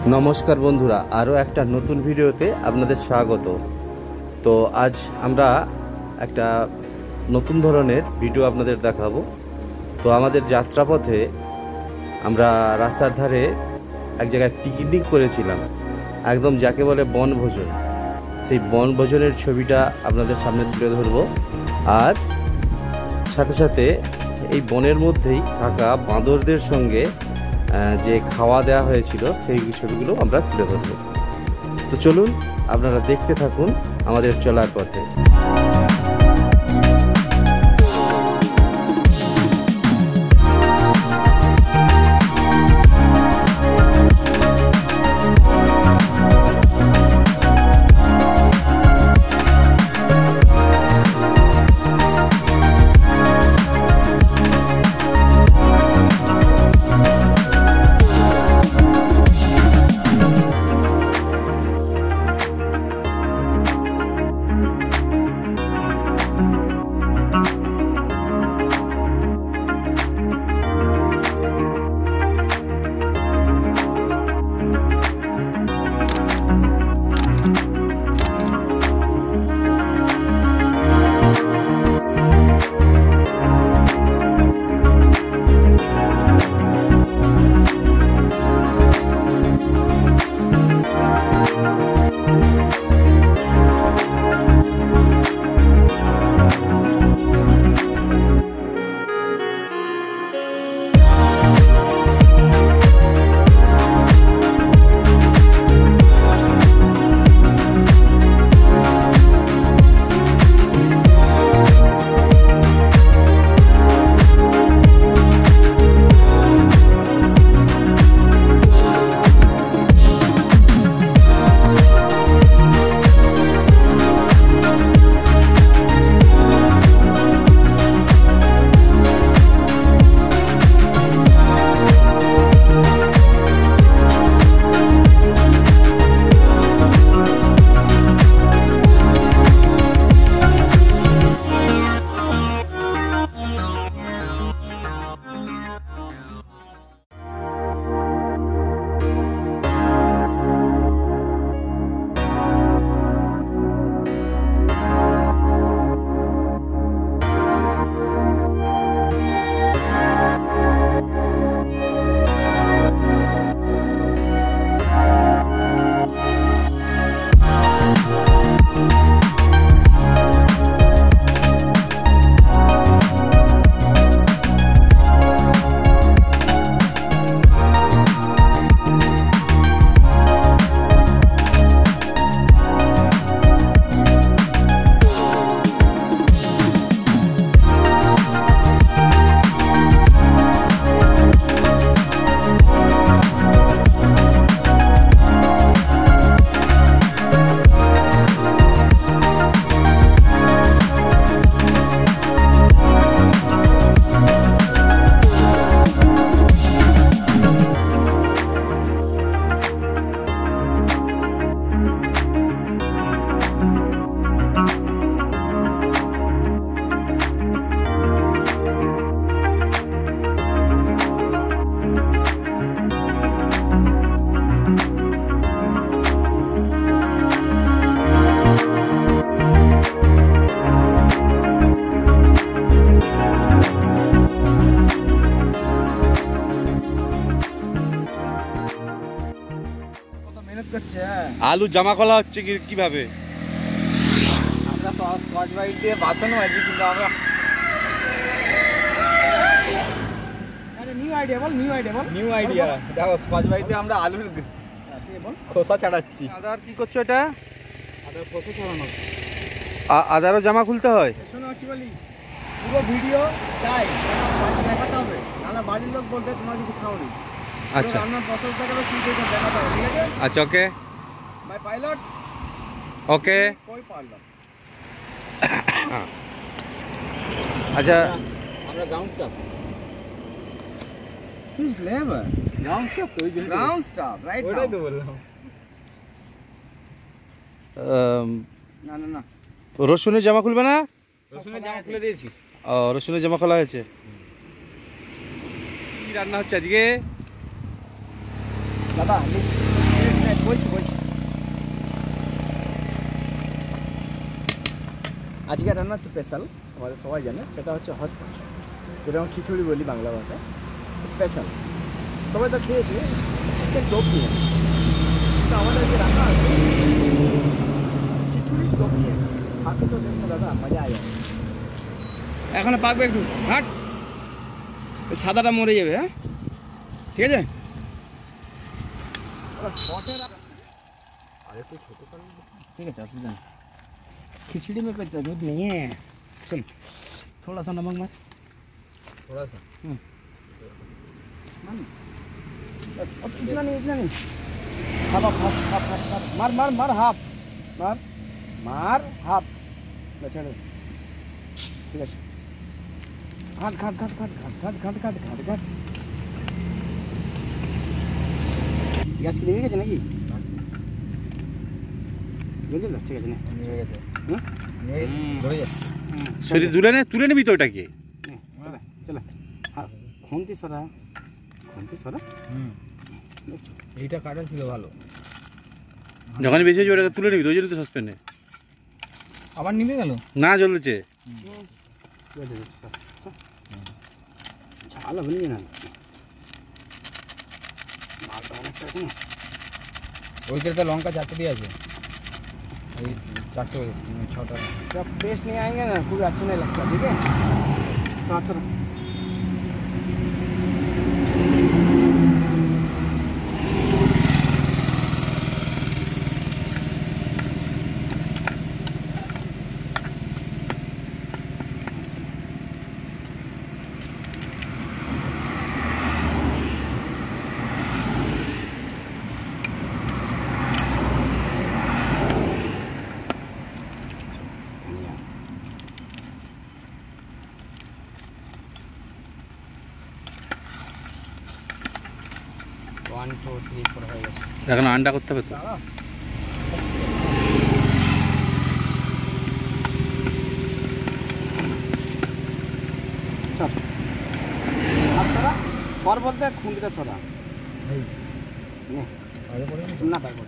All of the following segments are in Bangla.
নমস্কার বন্ধুরা, আরও একটা নতুন ভিডিওতে আপনাদের স্বাগত। তো আজ আমরা একটা নতুন ধরনের ভিডিও আপনাদের দেখাবো। তো আমাদের যাত্রাপথে আমরা রাস্তার ধারে এক জায়গায় পিকনিক করেছিলাম, একদম যাকে বলে বনভোজন। সেই বনভোজনের ছবিটা আপনাদের সামনে তুলে ধরবো, আর সাথে সাথে এই বনের মধ্যেই থাকা বাঁদরদের সঙ্গে যে খাওয়া দেওয়া হয়েছিল সেই ছবিগুলো আমরা তুলে ধরব। তো চলুন আপনারা দেখতে থাকুন আমাদের চলার পথে। আলু জামা খোলা হচ্ছে কিভাবে? আমরা স্কচ ব্রাইট দিয়ে বাসন মাজি, কিন্তু আমরা নিউ আইডিয়া দেখো, স্কচ ব্রাইট দিয়ে আমরা আলুর খোসা ছাড়াচ্ছি। আদার কি করছো এটা? আদার খোসা ছাড়ানো। আদারও জামা খুলতে হয়? শোনো কি বলি, পুরো ভিডিও চাই দেখাতে হবে, নাহলে বাড়ির লোক বলবে তোমার কিছু খাওনি। আচ্ছা, রান্নার প্রসেস দেখাবে, কি দেখাতে হবে, ঠিক আছে? আচ্ছা, ওকে মাই পাইলট, ওকে। কই পাইলট? আচ্ছা, আমরা ground staff. His labour ground staff, তো গ্রাউন্ড স্টাফ, রাইট? ওটাই তো বললাম। না না না, রসুনের জামা খুলবে না? রসুনের জামা খুলে দিয়েছি। ও, রসুনের জামা খোলা হয়েছে। কি রান্না হচ্ছে আজকে? দাদা বলছি আজকে রান্না স্পেশাল আমাদের সবাই জানে, সেটা হচ্ছে হজপচ, যেটা আমরা খিচুড়ি বলি বাংলা ভাষায়। স্পেশাল সবাই তো খেয়েছে, চিকেন টোপ নিয়ে। তো আমাদের যে রান্না আছে খিচুড়ি টোপ নিয়ে, হাতে তো দেখুন দাদা মজা আয় যাবে। এখন পাকবে একটু, হাট সাদাটা মরে যাবে। হ্যাঁ ঠিক আছে, ठीक है असुविधा नहीं। खिचड़ी में कोई दूध नहीं है। चल थोड़ा सा नमक मार, थोड़ा सा बस, अब इतना नहीं हाफ मार मार मार हाफ मार मार हाफ चलो ठीक है। घाट घाट घाट घाट घाट घाट घाट घाट घाट গ্যাস কি নিয়ে গেছে নাকি? বুঝলি ঠিক আছে, নিয়ে গেছে। শরীর তুলে নিবি তো ওটাকে। চলো খুন্তি সরা এইটা কাটা ছিল ভালো। যখনই বেশি হয়েছে ওটাকে তুলে নিবি, ওই জন্য তো সসপ্যানে আবার নিভে গেল না জ্বলছে। ভালো বলি না ওইটা लौंग का चाटते दिया है, चाटते 6टा जब पेस्ट नहीं आएंगे ना कोई अच्छा नहीं लगता। ठीक है साथ साथ এখন আন্ডা করতে হবে তো। সর বলতে খুন্তিটা সরা না পারবো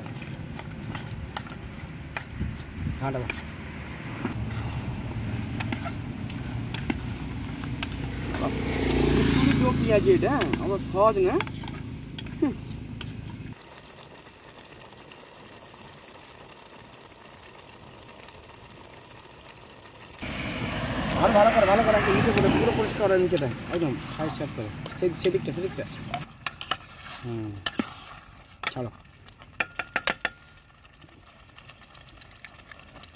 ঘাটা পেঁয়াজি, এটা আমার সহজ না। ভালো করে নিচে করে পুরো পরিষ্কার করে নিচেটা একদম সাইড করে সেদিকটা ছাড়ো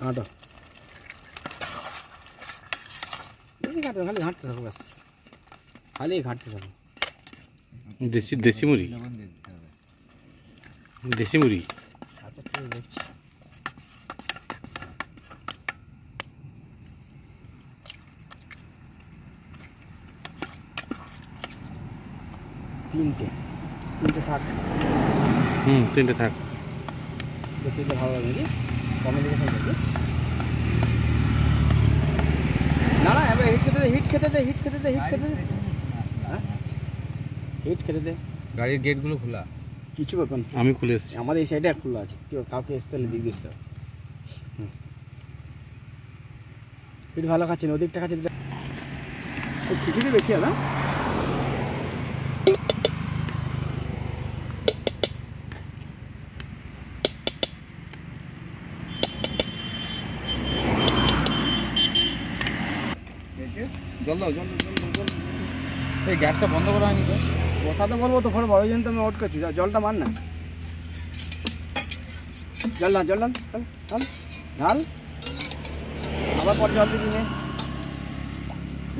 হাঁটো বেশি ঘাটতে খালি ঘাঁটতে থাকো, ব্যাস খালি ঘাঁটতে থাকো। দেশি মুড়ি আচ্ছা ঠিক দেখছি। তিনটে থাক, তিনটে থাক, বেশি ভালো লাগে নাকি কমে দিকে থাকবে না না। এবার হিট খেতে দে গাড়ির গেটগুলো খোলা, কিছু ব্যাপার আমি খুলে এসেছি, আমাদের এই সাইডে খোলা আছে, কেউ কাউকে আসতে হলে দিক দিতে হবে। হিট ভালো খাচ্ছেন, ওদিকটা খাচ্ছে খিচুড়ি বেশি না। জল দাও এই গ্যাসটা বন্ধ করা হয়নি তো, বসাতে বলবো তো ঘরে বড় জন্য তো আমি ওট করছি। জলটা মার না, জল ঢাল আবার পর জল দিবি নে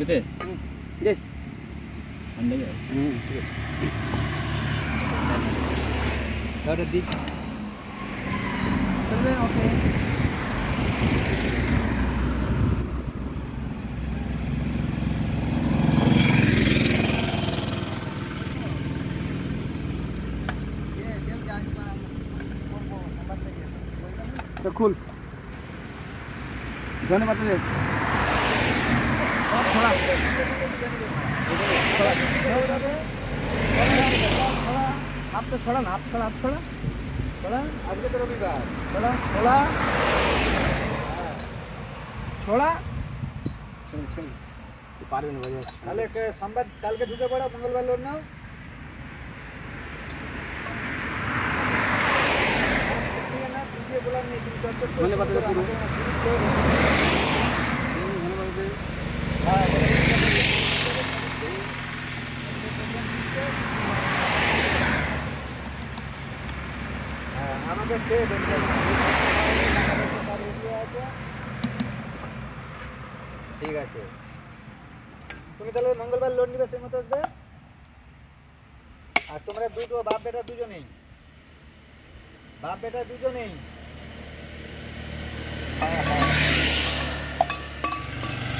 দে ঠিক আছে দিক চলবে। ওকে तो खुल जाने बात दे छोड़ा हाथ तो छोड़ा ना, हाथ छोड़ा ছোড়া আজকে তো রবিবার। ছোড়া ছোড়া ছোড়া ছোড় ছোড় পারবে না বাজে তাহলে সোমবার কালকে ঢুকে পড়ো, মঙ্গলবার লোড নাও। বুঝিয়ে না, বুঝিয়ে বলার নেই, তুমি চটচট করে ধন্যবাদ শুরু করো, দাদা, আমাকে না পুরো করে দাও। ধন্যবাদ হ্যাঁ, হ্যাঁ, আমাকে খেয়ে দেবেন। ঠিক আছে, তুমি তাহলে মঙ্গলবার লোন নিবে, সেই মতো আসবে। আর তোমরা দুটো বাপ বেটা দুজনেই, বাপ বেটা দুজনেই।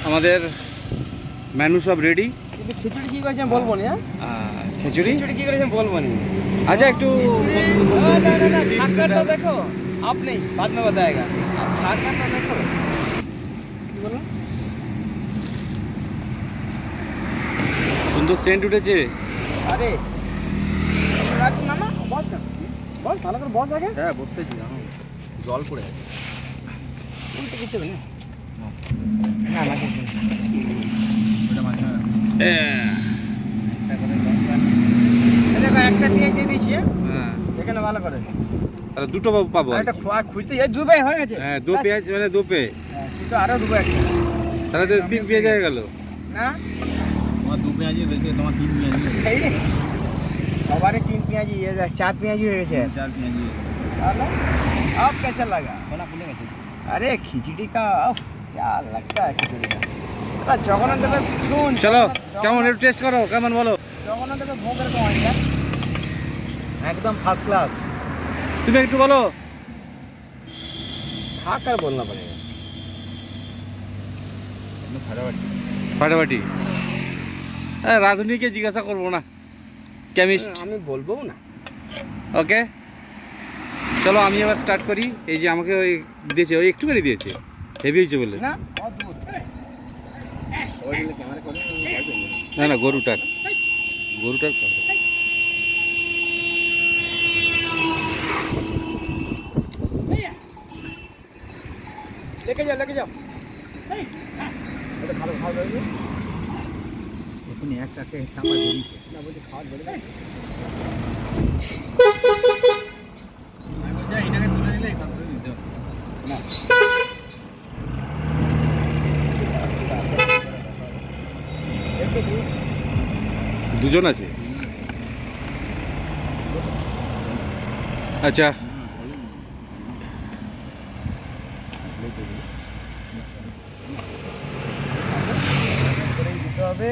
আমাদের মেনু সব রেডি। কিন্তু খিচুড়ি কি করেছে আমি বলবো না। খিচুড়ি খিচুড়ি কি করেছে আমি বলবো না। আচ্ছা একটু खाकर तो देखो, आप नहीं, बाद में बताएगा। आप खाकर तो देखो। बोलो। সুন্দর সেন্ট উঠেছে। अरे রাখুন না না, বস না, বস ভালো করে বস আগে। হ্যাঁ, বসতেছি, জল পড়ে আছে। উল্টো কিছু না, না না কিছু না। দেখো একটা পেঁয়াজ দিয়ে দিয়েছি, হ্যাঁ এখানে ভালো করে। তাহলে দুটো পাবো। আর একটা খুঁজতে এই দু ভাই হয়ে গেছে। হ্যাঁ, দু পেঁয়াজ মানে দু পে। হ্যাঁ, তুই তো আরো দু ভাই একটা। তাহলে তো তিন পেঁয়াজ হয়ে গেল না তোমার দু পেঁয়াজি বেশি, তোমার তিন পেঁয়াজি, সেই রে, সবারই তিন পেঁয়াজি, চার পেঁয়াজি হয়ে গেছে। চার পেঁয়াজি। हेलो, अब कैसा लगा? কোনা খুলে গেছে। अरे खिचड़ी का उफ, क्या लगता है खिचड़ी का। जगन्नाथ देव सुन, চলো কেমন একটু টেস্ট করো, কেমন বলো। जगन्नाथ देव भोग रखो आएगा। একদম ফার্স্ট ক্লাস। তুমি একটু বলো। खा कर बोलना पड़ेगा। ফাটাফাটি। রাঁধুনিকে জিজ্ঞাসা করবো না, কেমিস্ট। আমি বলবো না। ওকে চলো আমি এবার স্টার্ট করি। এই যে আমাকে ওই দিয়েছে, ওই একটুখানি দিয়েছে, হেভি হয়েছে বলে। না बहुत दूर। और ये कैमरा खोल। না না, গরুটার গরুটার लेके जाओ, लेके जाओ। এটা ভালো খাওয়া যাবে। এখনই একটাকে চাপা দিই। না বলছি খাওয়া যাবে না। আমি বলছি এটাকে তুলে নিলে কাম করে দিতে হবে। না দুজন আছে। আচ্ছা দিতে হবে,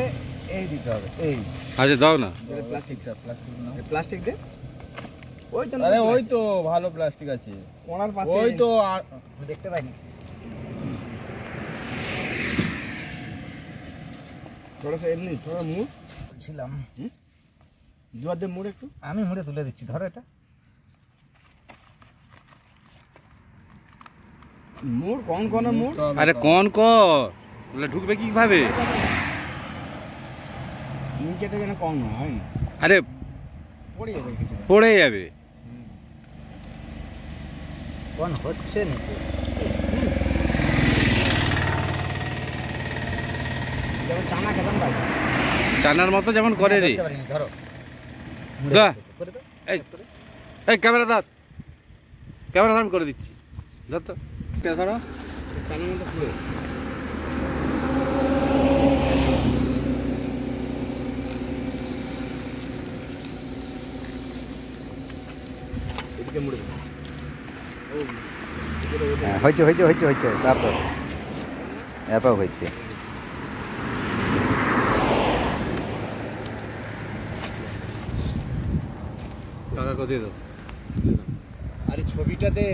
এই দিতে হবে, এই আচ্ছা দাও না। প্লাস্টিকটা, প্লাস্টিক না। প্লাস্টিক দে। ওই তো, আরে ওই তো ভালো প্লাস্টিক আছে। কোণার পাশে। ওই তো দেখতে পাইনি। थोड़ा सा এমনি, थोड़ा মুড় ছিলাম। দুয়ার দে মুড় একটু। আমি মুড়ে তুলে দিচ্ছি, ধরো এটা। মুড় কোন কোন মুড়? আরে কোন কর বলে ঢুকবে কিভাবে? নিচেটা যেন কম না হয় না, আরে পড়ে যাবে কিছু। পড়ে যাবে। কোন হচ্ছে নাকি? যেমন চানা খেতাম ভাই, চানার মতো যেমন করে রে। ধরতে পারিনি, ধরো। দা করে দাও। এই এই ক্যামেরা ধর, ক্যামেরা ধর, আমি করে দিচ্ছি। ধর তো ধরো চানার মতো পুরো। এদিকে মুড়ে দাও। হয়েছে হয়েছে হয়েছে হয়েছে, তারপর এবার হয়েছে। টাকা কত দিয়ে দাও। আরে ছবিটা দে,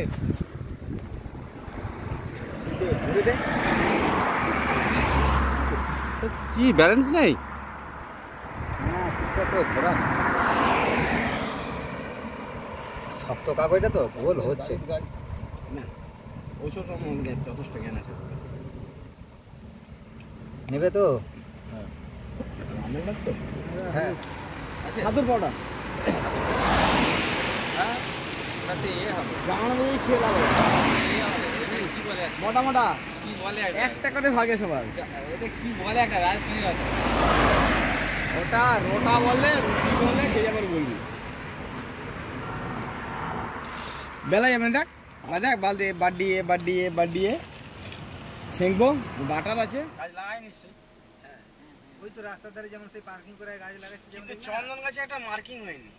ঘুরে দে। কি ব্যালেন্স নেই? হ্যাঁ, ঠিকঠাক তো ধরা। শক্ত কাগজটা তো গোল হচ্ছে। না ওইসব সম্বন্ধে যথেষ্ট জ্ঞান আছে। নেবে তো? রান্নার লাগতো? হ্যাঁ। ছাতুর পাউডার। ওটা তো এ হবে গান দিয়ে খেয়ে লাভ কি বলে মোটা মোটা কি বলে 1 টাকাতে ভাগে সবার। এটা কি বলে একটা রাজধানী আছে ওটা রোটা বলে, রুটি বলে, যে আবার বলবি। বেলা যাবে দেখ, দেখ বালতি বাড়িয়ে সেঁকবো, বাটার আছে। গাছ লাগাই নিশ্চয়ই। হ্যাঁ ওই তো রাস্তার ধারে যেমন সেই পার্কিং করে গাছ লাগাচ্ছে যেমন চন্দন গাছে একটা মার্কিং হয়নি।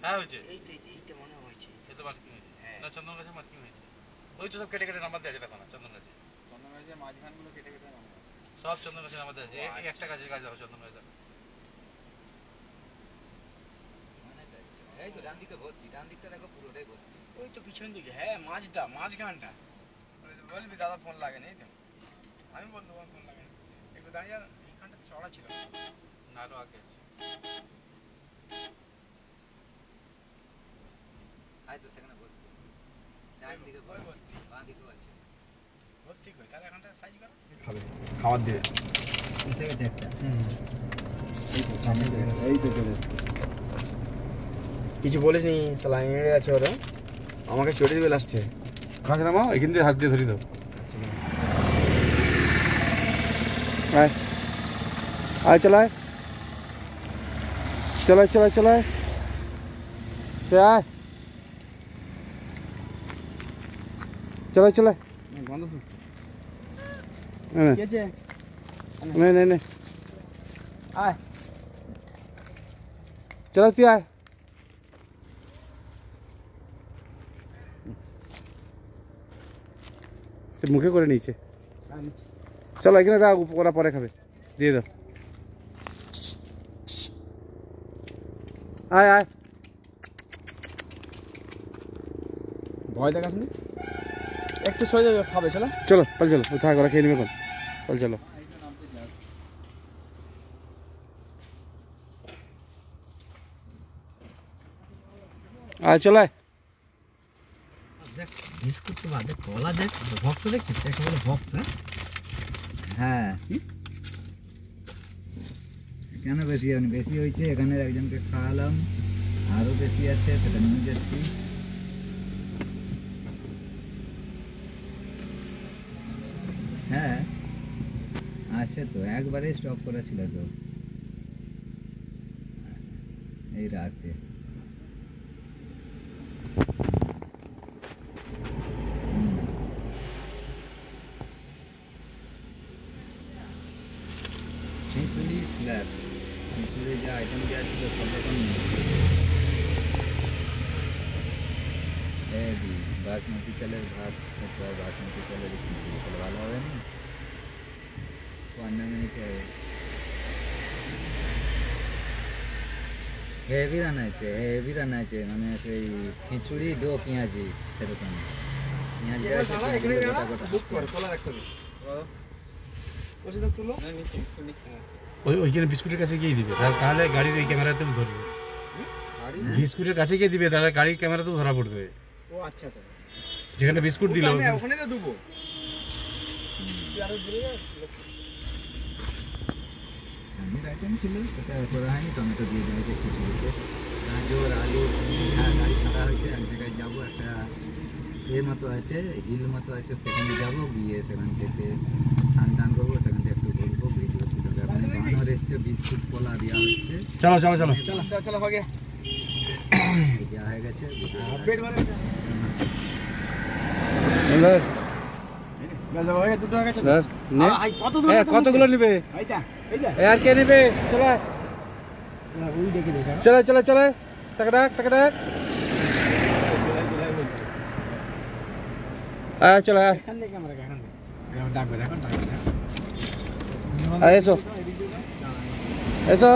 হ্যাঁ হয়েছে, এইটা মনে হয়েছে। এটা মার্কিং হয়েছে। না চন্দন গাছে মার্কিং হয়েছে। ওই তো সব কেটে কেটে নাম্বার দেওয়া আছে, দেখো না চন্দন গাছে। চন্দন গাছের মাঝখানগুলো কেটে কেটে নামানো সব চন্দন গাছে নাম্বার দেওয়া আছে। এই একটা গাছের গাছ দেখো চন্দন গাছ দেখো। এই তো ডান দিকে ভর্তি, ডান দিকটা দেখো পুরোটাই ভর্তি। ওই তো পিছন দিকে, হ্যাঁ মাঝখানটা বলবি দাদা ফোন লাগেনি, এই তো আমি বলবো ফোন লাগেনি। একটু দাঁড়িয়ে এইখানটা চড়া ছিল না আরো আগে আছে। এই তো সেখানে ভর্তি, ডান দিকে ভর্তি, বাঁ দিকেও আছে ভর্তি করে। তাহলে এখানটা সাইজ করো, খাবে খাবার দিয়ে এসে গেছে একটা। এই তো চলে কিছু বলিস নি, শালা এড়ে আছে ওরা, আমাকে চড়ে দিবে লাস্টে। কাছে নামাও, এখান থেকে হাত দিয়ে ধরি দাও। আয় আয় চলায় চলায় চলায় চলায় আয় চলায় চলায় গন্ধ শুকছে। নে আয় চলো তুই আয়। সে মুখে করে নিয়েছে। চলো এখানে দাও, ওরা পরে খাবে, দিয়ে দাও। আয় আয় ভয় দেখাস নি, একটু সরে যাবে, খাবে। চলো চলো চল চলো, থাক ওরা খেয়ে নেবে। চল চলো আয় চল আয়। দেখ বিস্কুট তো বাদে কলা দেখ, ভক্ত দেখছিস একেবারে ভক্ত। হ্যাঁ এখানে বেশি হয়েছে, এখানে একজনকে খাওয়ালাম, আরো বেশি আছে সেটা নিয়ে যাচ্ছি। হ্যাঁ আছে তো, একবারে স্টক করা ছিল তো এই রাতে। খিচুড়ি স্ল্যাব, খিচুড়ি যে আইটেম দেওয়া ছিল সব রকম বাসমতি চালের ভাত খেতে হয়, বাসমতি চালের খিচুড়ি খেলে ভালো হবে না, রান্না নিতে হবে। হেভি রান্না আছে মানে সেই খিচুড়ি দো পেঁয়াজি সেরকম। ওইখানে বিস্কুটের কাছে গিয়ে দিবে, তাহলে গাড়ির এই ক্যামেরাতেও ধরবে। বিস্কুটের কাছে গিয়ে দিবে, তাহলে গাড়ির ক্যামেরাতেও ধরা পড়বে। ও আচ্ছা আচ্ছা, যেখানে বিস্কুট দিল ওখানে তো দেবো। চাউমিন আইটেম ছিল সেটা করা হয়নি, টমেটো দিয়ে দেওয়া হয়েছে খিচুড়িতে, গাজর আলু। হ্যাঁ গাড়ি ছাড়া হয়েছে, এক জায়গায় যাবো, একটা মতো আছে, হিল মতো আছে, সেখানে যাবো, গিয়ে সেখান থেকে স্নান টান করবো, সেখান থেকে একটু ঘুরবো, ভিডিও শুট হবে। এখন বানানোর এসছে, বিস্কুট কলা দেওয়া হচ্ছে। চলো চলো চলো চলো চলো হয়ে দেওয়া হয়ে গেছে। কতগুলো নেবে আর কে নেবে? চলো চলো চলো টাকা ডাক চলো এসো এসো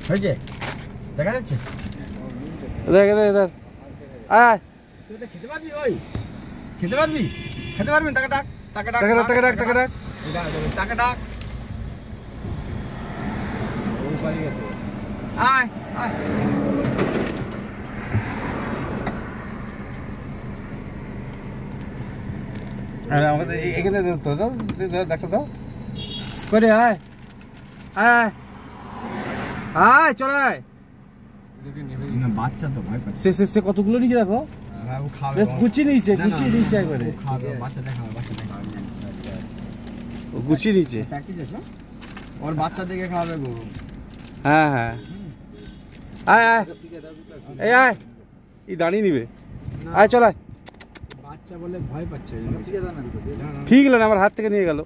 হয়েছে, দেখা যাচ্ছে। আয় খেতে পারবি, খেতে পারবি টাকা ডাক আয় আয়। আমাদের এখানে ডাক্তার দাও করে আয় আয় আয় চল আয়। না বাচ্চা তো ভয় পাচ্ছে। সে কতগুলো নিচে দেখো, ও খাবে। বেশ গুছিয়ে নিচে, গুছিয়ে নিচে একবারে। ও খাবে, বাচ্চা দেখাবে, বাচ্চা দেখাবে। ও গুছিয়ে নিচে। প্র্যাকটিস আছে ওর, বাচ্চা দেখে খাওয়াবে গো। হ্যাঁ হ্যাঁ, আয় আয়, এই আয়, এই দাঁড়িয়ে নিবে। আয় চল আয়। বাচ্চা বলে ভয় পাচ্ছে। ঠিক না, আমার হাত থেকে নিয়ে গেল।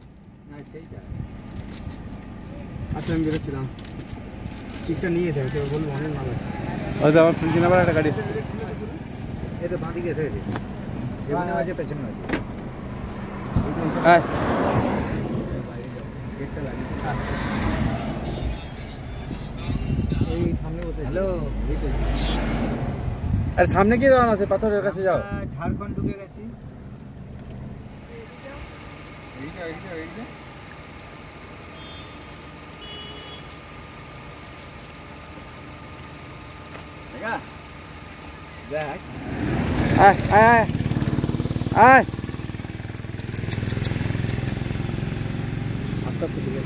আচ্ছা আমি বেরোচ্ছিলাম, চিকটা নিয়ে যাবে, সে বলবো অনেক মাল আছে। হয়তো আমার ফ্রিজে নাম্বার একটা গাড়ি এসেছে। এই তো বাঁ দিকে এসে গেছে, এখানে আছে, পেছনে আছে। আয়, গেটটা লাগিয়ে এই সামনে বসে। হ্যালো, আরে সামনে কি দাঁড়ানো আছে, পাথরের কাছে যাও। ঝাড়খণ্ড ঢুকে গেছি। দেখ আয় আয় আয় আয়, আস্তে আস্তে ঢুকে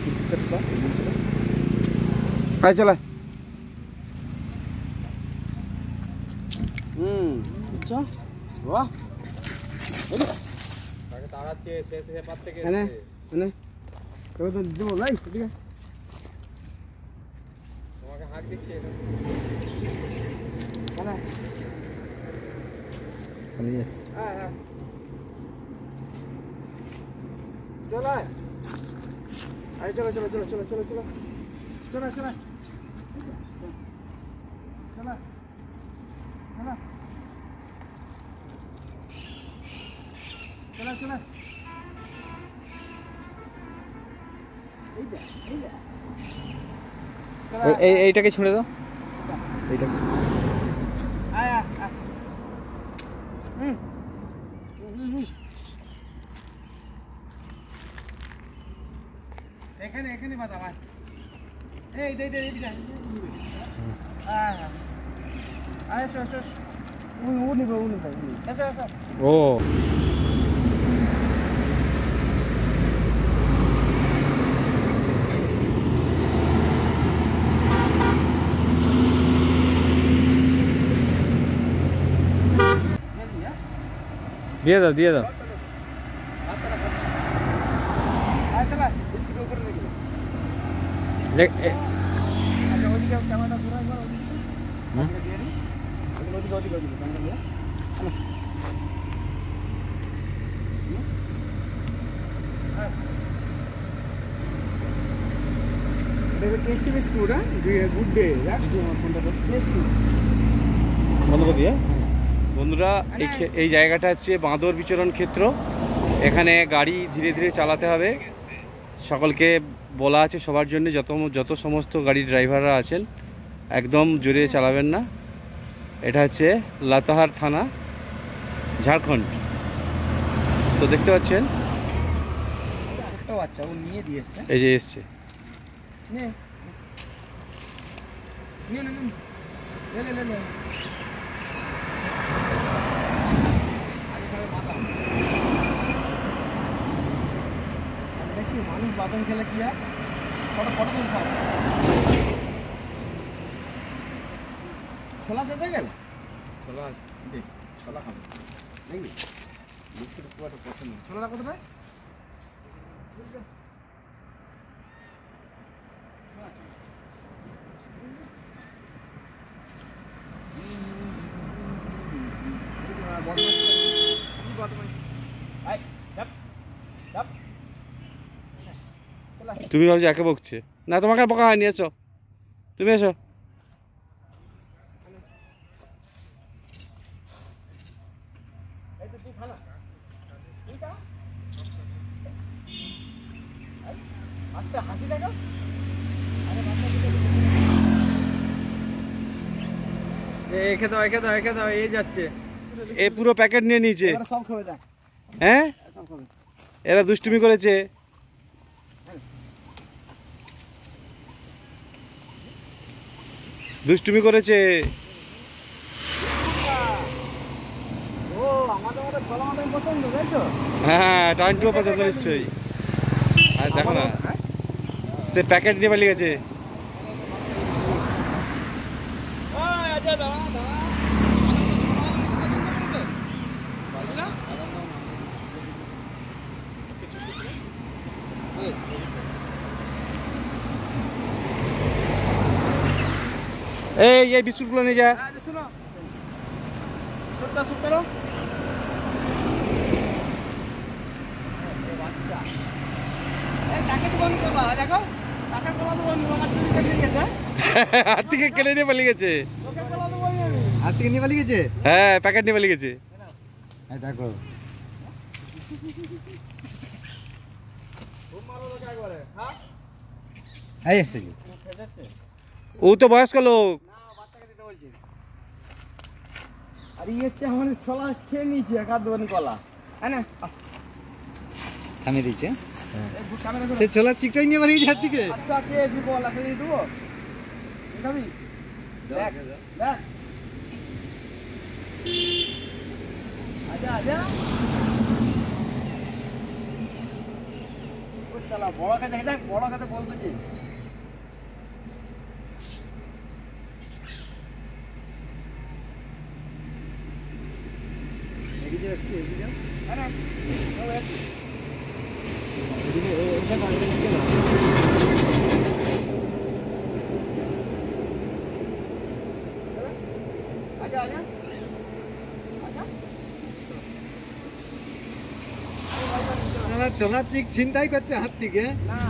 আয় চল আয়। আচ্ছা বাহ, তাকে তাড়াচ্ছে, শেষ হেপার থেকে এনে এনে তোকে তো দেবো ভাই, ঠিক আছে। তোমাকে হাঁক দিচ্ছে। চলে যাচ্ছে। হ্যাঁ হ্যাঁ, চল আয়, আয় চলো চলো চলো চলো চলো চলো চলো চলো চলো চলো। চলো চলো, এইটাকে ছুঁড়ে দাও, এইটাকে। আয় আয় আয়। এখানে এখানে বাদাম, আয় এই দে দে দে, আয় আয়, এসো এসো, ও নিবে এসো এসো। ও দিয়ে দাও, দিয়ে দাও। আয় চল আয়, বিস্কুট উপরে রেখে দাও। আচ্ছা ওদিকে ক্যামেরাটা ঘুরাই একবার, ওদিকে দিয়ে দিই, ওদিকে ওদিকে ওদিকে ক্যামেরা দিয়ে। টেস্টি বিস্কুট, হ্যাঁ গুড ডে, টেস্টি। বন্ধ করে দিয়ে বন্ধুরা, এই জায়গাটা হচ্ছে বাঁদর বিচরণ ক্ষেত্র। এখানে গাড়ি ধীরে ধীরে চালাতে হবে। সকলকে বলা আছে সবার জন্য, যত সমস্ত গাড়ি ড্রাইভাররা আছেন একদম জোরে চালাবেন না। এটা হচ্ছে লাতাহার থানা, ঝাড়খণ্ড। তো দেখতে পাচ্ছেন ছোট্ট বাচ্চা, ও নিয়ে দিয়েছে। এই যে এসছে। নে নে নে নে নে নে, দেখি মানুষ বাদাম খেলে কি হয়, ফটো ফটো তুলতে হবে। ছোলা শেষ হয়ে গেল, চলো আস। ছোলা খাবো নাকি? বিস্কুট খুব একটা পছন্দ। ছোলাটা কোথায়? তুমি ভাবছো একে বকছে না, তোমাকে আর বকা হয়নি, এসো তুমি এসো। হাসি দেখো, এখে দাও, এখে দাও, এখে দাও, এই যাচ্ছে। এ পুরো প্যাকেট নিয়ে নিয়েছে। সব খাবে দেখ, হ্যাঁ সব খাবে। এরা দুষ্টুমি করেছে। দুষ্টুমি করেছে। ও আমাদের মতো ছোলা আমাদের পছন্দ, তাই তো? হ্যাঁ টাইনটুও পছন্দ নিশ্চয়ই। আর দেখো না, সে প্যাকেট নিয়ে পালিয়ে গেছে। এই বিস্কুটগুলো নিয়ে যা। শোনো ছোট্টা ছোট্ট করো বাচ্চা এই টাকা তো বন্ধ করবা দেখো টাকা কলা তো বন্ধ আমার চুরি করে নিয়ে গেছে হাত থেকে কেটে নিয়ে পালিয়ে গেছে। তোকে কলা তো বন্ধ আমি হাত থেকে নিয়ে পালিয়ে গেছে। হ্যাঁ প্যাকেট নিয়ে পালিয়ে গেছে। হ্যাঁ দেখো খুব মারো লোক একবারে হ্যাঁ এই আসতে কি ও তো বয়স্ক লোক। না বাচ্চাকে দিতে বলছি আর এই হচ্ছে আমাদের ছোলা খেয়ে নিয়েছি এক হাত দোকান কলা হ্যাঁ না থামিয়ে দিচ্ছে। ক্যামেরা সে ছোলার চিকটাই নিয়ে পালিয়ে গেছে হাত থেকে। আচ্ছা কে এসবি বল একটা দিয়ে দেবো খাবি দেখ দেখ আচ্ছা আচ্ছা ও শালা বড় খাতে দেখ বড় খাতে বলতেছি এদিকে একটু এদিকে হ্যাঁ না ও এসবি এদিকে এইটা বাংলা দিকে না। আচ্ছা আচ্ছা আচ্ছা শালা ছোলার চিক ছিনতাই করছে হাত থেকে। না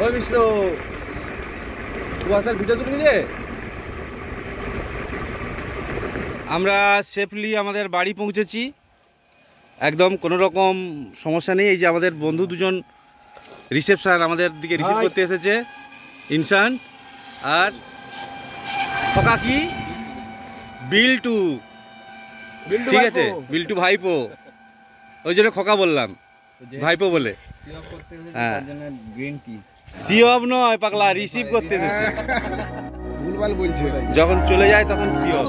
ওই মিশ্র কুয়াশার ভিডিও তুলে নিলে আমরা সেফলি আমাদের বাড়ি পৌঁছেছি একদম কোনো রকম সমস্যা নেই। এই যে আমাদের বন্ধু দুজন রিসেপশন আমাদের দিকে রিসিভ করতে এসেছে, ইনসান আর খোকা কি বিল্টু, ঠিক আছে বিল্টু ভাইপো, ওই জন্য খোকা বললাম ভাইপো বলে। হ্যাঁ গ্রিন টি সিওব নয় পাগলা, রিসিভ করতে এসেছে, ভুলভাল বলছে। যখন চলে যায় তখন সিওব।